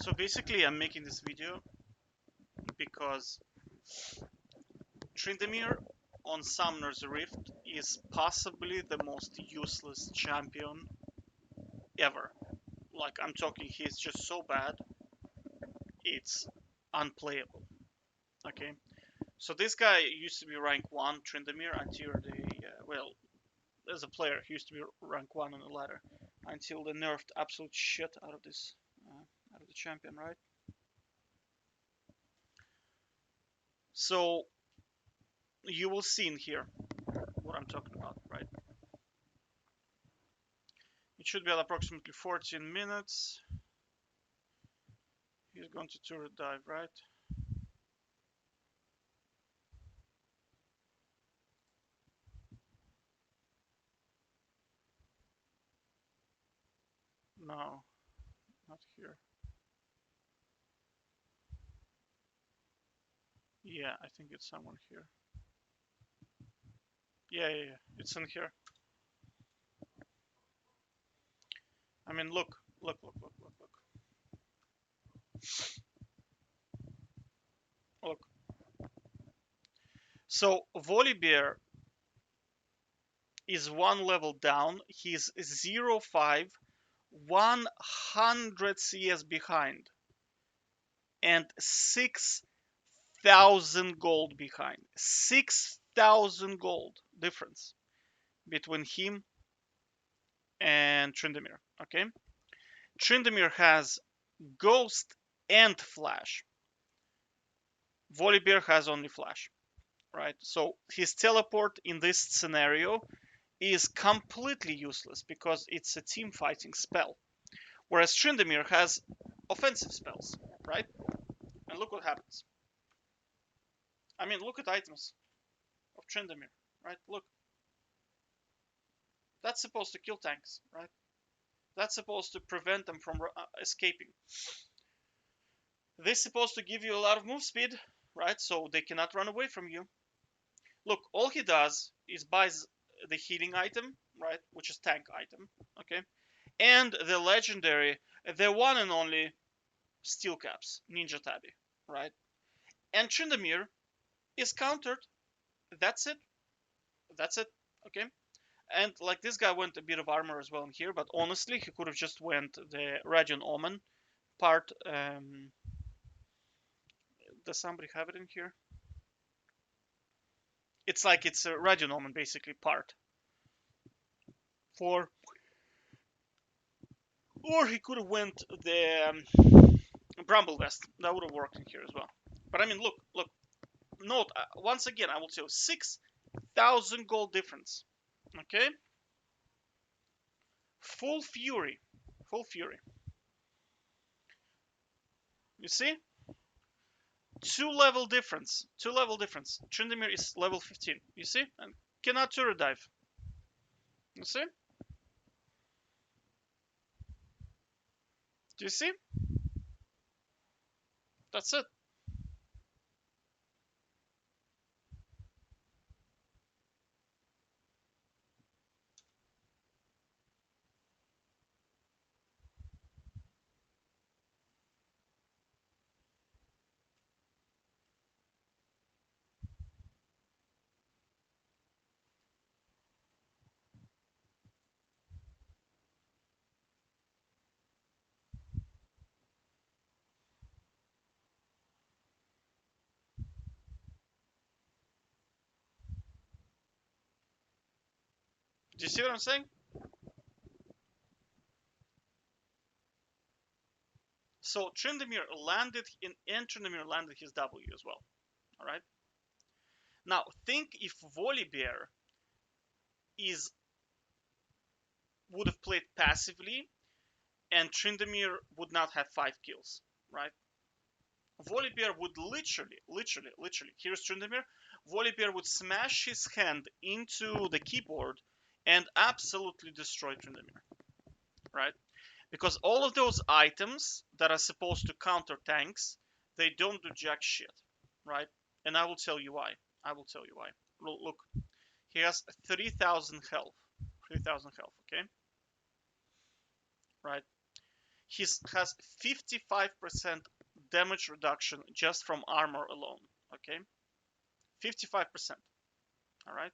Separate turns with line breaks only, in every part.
So basically, I'm making this video because Tryndamere on Summoner's Rift is possibly the most useless champion ever. Like, I'm talking, he's just so bad, it's unplayable. Okay, so this guy used to be rank 1, Tryndamere, until the, well, as a player, he used to be rank 1 on the ladder, until they nerfed absolute shit out of this, out of the champion, right? So, you will see in here what I'm talking about, right? It should be at approximately 14 minutes. He's going to turret dive, right? No, not here. Yeah, I think it's somewhere here. Yeah, it's in here. I mean, look. Look. So, Volibear is one level down. He's 0.5, 100 CS behind, and 6,000 gold behind. 6,000 gold difference between him and Tryndamere. Okay, Tryndamere has Ghost and Flash. Volibear has only Flash, right? So his teleport in this scenario is completely useless because it's a team fighting spell. Whereas Tryndamere has offensive spells, right? And look what happens. I mean, look at items of Tryndamere, right? Look. That's supposed to kill tanks, right? That's supposed to prevent them from escaping. This is supposed to give you a lot of move speed, right? So they cannot run away from you. Look, all he does is buys the healing item, right? Which is tank item, okay? And the legendary, the one and only Steel Caps, Ninja Tabi, right? And Tryndamere is countered. That's it. That's it. Okay. And like this guy went a bit of armor as well in here, but honestly, he could have just went the Radiant Omen part. Does somebody have it in here? It's like it's a Radiant Omen basically part for, or he could have went the Bramble Vest. That would have worked in here as well. But I mean, look. Note once again, I will tell you 6,000 gold difference. Okay. Full Fury. Full Fury. You see? 2 level difference. 2 level difference. Tryndamere is level 15. You see? And cannot turret dive. You see? Do you see? That's it. Do you see what I'm saying? So Tryndamere landed and Tryndamere landed his W as well. Alright? Now think if Volibear is would have played passively and Tryndamere would not have 5 kills, right? Volibear would literally, here's Tryndamere. Volibear would smash his hand into the keyboard and absolutely destroy Tryndamere, right? Because all of those items that are supposed to counter tanks, they don't do jack shit, right? And I will tell you why. Look, he has 3,000 health. 3,000 health, okay? Right? he has 55% damage reduction just from armor alone. Okay, 55%. All right.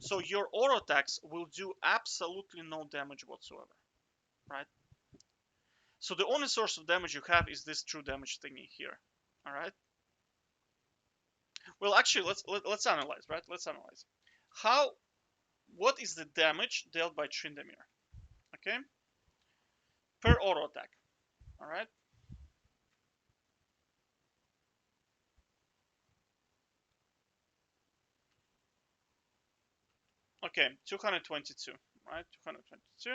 So your auto attacks will do absolutely no damage whatsoever. Right. So the only source of damage you have is this true damage thingy here. All right. Well, actually, let's analyze. Right. Let's analyze. What is the damage dealt by Tryndamere? Okay. Per auto attack. All right. Okay, 222, right? 222.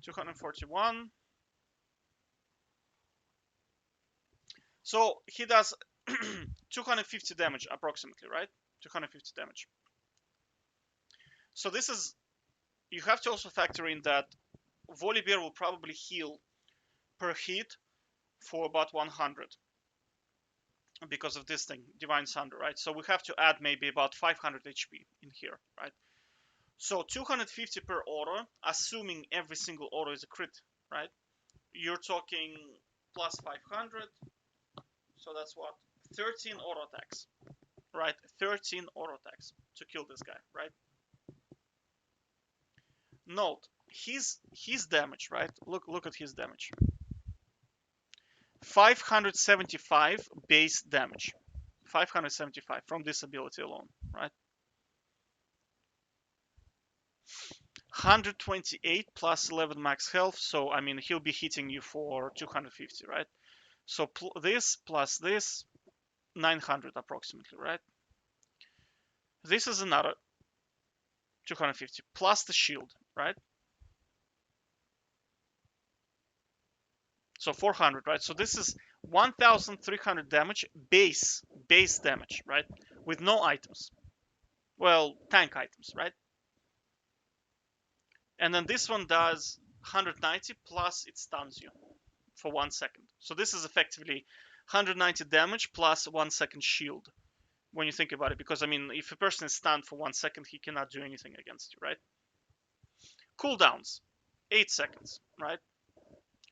241. So he does 250 damage approximately, right? 250 damage. So this is, you have to also factor in that Volibear will probably heal per hit for about 100 because of this thing, Divine Sunder, right? So we have to add maybe about 500 HP in here, right? So 250 per auto, assuming every single auto is a crit, right? You're talking plus 500. So that's what? 13 auto attacks, right? 13 auto attacks to kill this guy, right? Note his damage, right? Look at his damage. 575 base damage. 575 from this ability alone, right? 128 plus 11 max health, so I mean he'll be hitting you for 250, right? So this plus this, 900 approximately, right? This is another 250 plus the shield, right? So 400, right? So this is 1,300 damage, base damage, right? With no items. Well, tank items, right? And then this one does 190 plus it stuns you for 1 second. So this is effectively 190 damage plus 1 second shield when you think about it. Because I mean, if a person is stunned for 1 second, he cannot do anything against you, right? Cooldowns, 8 seconds, right?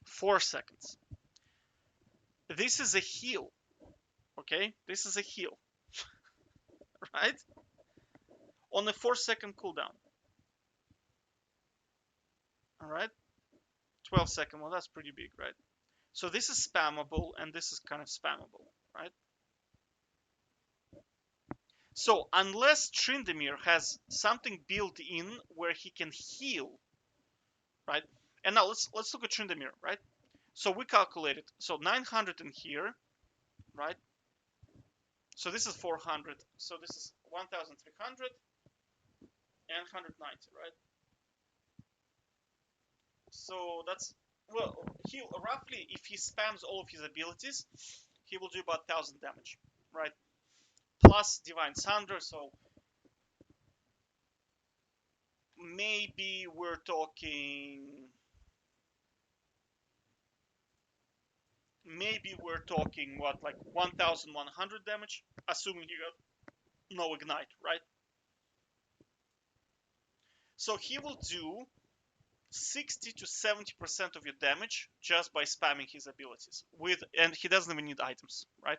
4 seconds. This is a heal, okay? This is a heal, right? On a 4-second cooldown. All right, 12-second. Well, that's pretty big, right? So this is spammable, and this is kind of spammable, right? So unless Tryndamere has something built in where he can heal, right? And now let's look at Tryndamere, right? So we calculated. So 900 in here, right? So this is 400. So this is 1,300 and 190, right? So that's, well, he roughly, if he spams all of his abilities, he will do about 1,000 damage, right? Plus Divine Sunder, so maybe we're talking what, like 1,100 damage, assuming you got no ignite, right? So he will do 60 to 70% of your damage just by spamming his abilities and he doesn't even need items, right?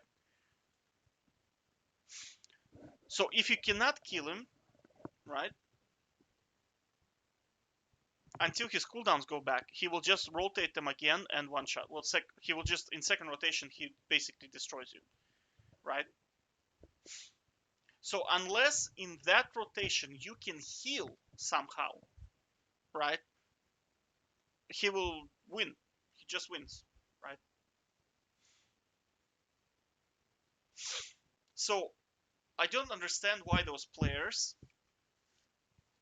So if you cannot kill him, right, until his cooldowns go back, he will just rotate them again and one shot. Well, he will just, in second rotation, he basically destroys you, right? So unless in that rotation you can heal somehow, right, he will win. He just wins, right? So I don't understand why those players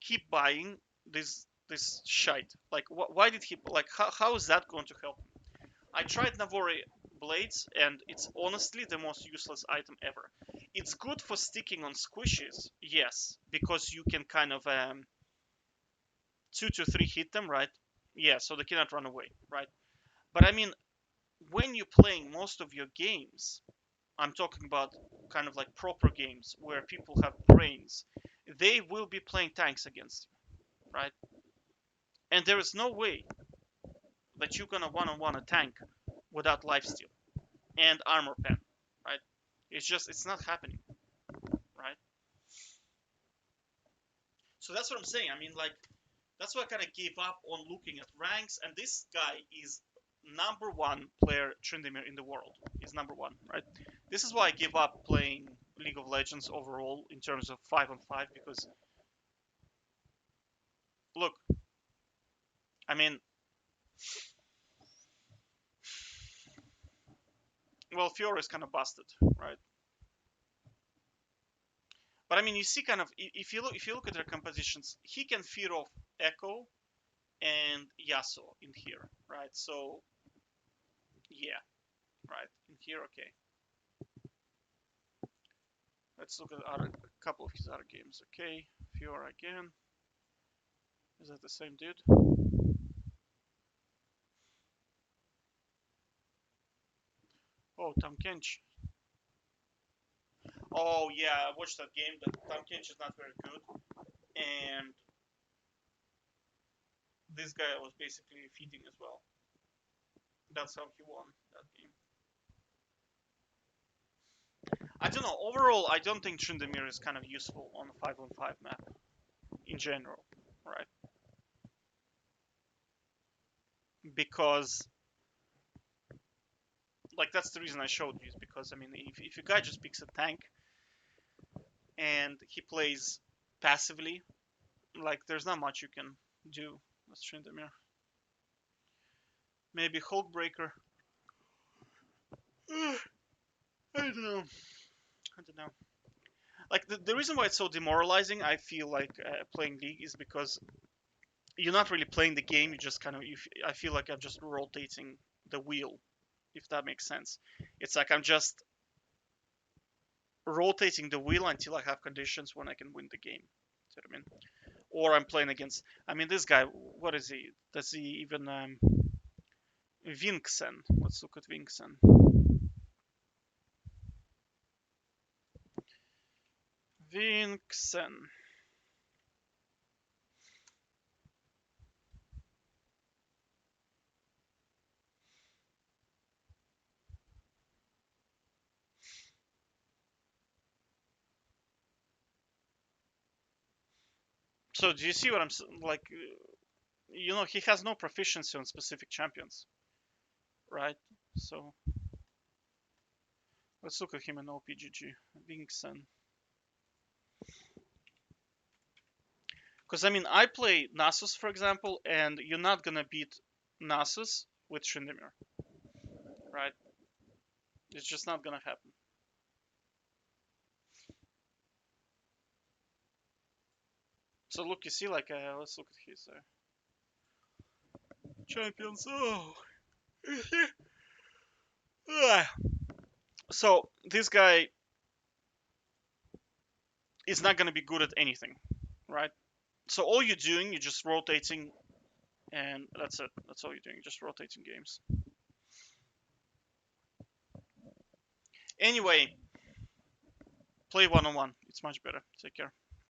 keep buying this shite. Like, why did he, like, how is that going to help him? I tried Navori Blades, and it's honestly the most useless item ever. It's good for sticking on squishes, yes, because you can kind of 2 to 3 hit them, right? Yeah, so they cannot run away, right? But I mean, when you're playing most of your games, I'm talking about kind of like proper games where people have brains, they will be playing tanks against you, right? And there is no way that you're gonna one-on-one a tank without lifesteal and armor pen, right? It's not happening, right? So that's what I'm saying. I mean, like, that's why I kind of gave up on looking at ranks. And this guy is number one player Tryndamere in the world. He's number one, right? This is why I gave up playing League of Legends overall in terms of 5-on-5 because, look, I mean, well, Fiora is kind of busted, right? But I mean, you see, kind of, if you look at their compositions, he can feed off Echo and Yasuo in here, right? So yeah, right in here, okay. Let's look at a couple of his other games. Okay, Fiora again. Is that the same dude? Oh, Tahm Kench. Oh yeah, I watched that game. But Tahm Kench is not very good, and this guy was basically feeding as well. That's how he won that game. I don't know. Overall, I don't think Tryndamere is kind of useful on a 5-on-5 map in general, right? Because, like, that's the reason I showed you, is because, I mean, if a guy just picks a tank and he plays passively, like, there's not much you can do with Tryndamere. Maybe Hulkbreaker. I don't know. I don't know. Like, the reason why it's so demoralizing, I feel like, playing League is because you're not really playing the game. You just kind of, I feel like I'm just rotating the wheel, if that makes sense. It's like I'm just rotating the wheel until I have conditions when I can win the game. See what I mean? Or I'm playing against. I mean, this guy. What is he? Does he even Vinksen? Let's look at Vinksen. Vinksen. So do you see what I'm like? You know, he has no proficiency on specific champions, right? So let's look at him in OPGG. Vinksen. Because I mean, I play Nasus, for example, and you're not gonna beat Nasus with Tryndamere, right? It's just not gonna happen. So look, you see, like, let's look at his champions. Oh, so this guy is not gonna be good at anything, right? So all you're doing, you're just rotating, and that's it. That's all you're doing, just rotating games. Anyway, play one-on-one. It's much better. Take care.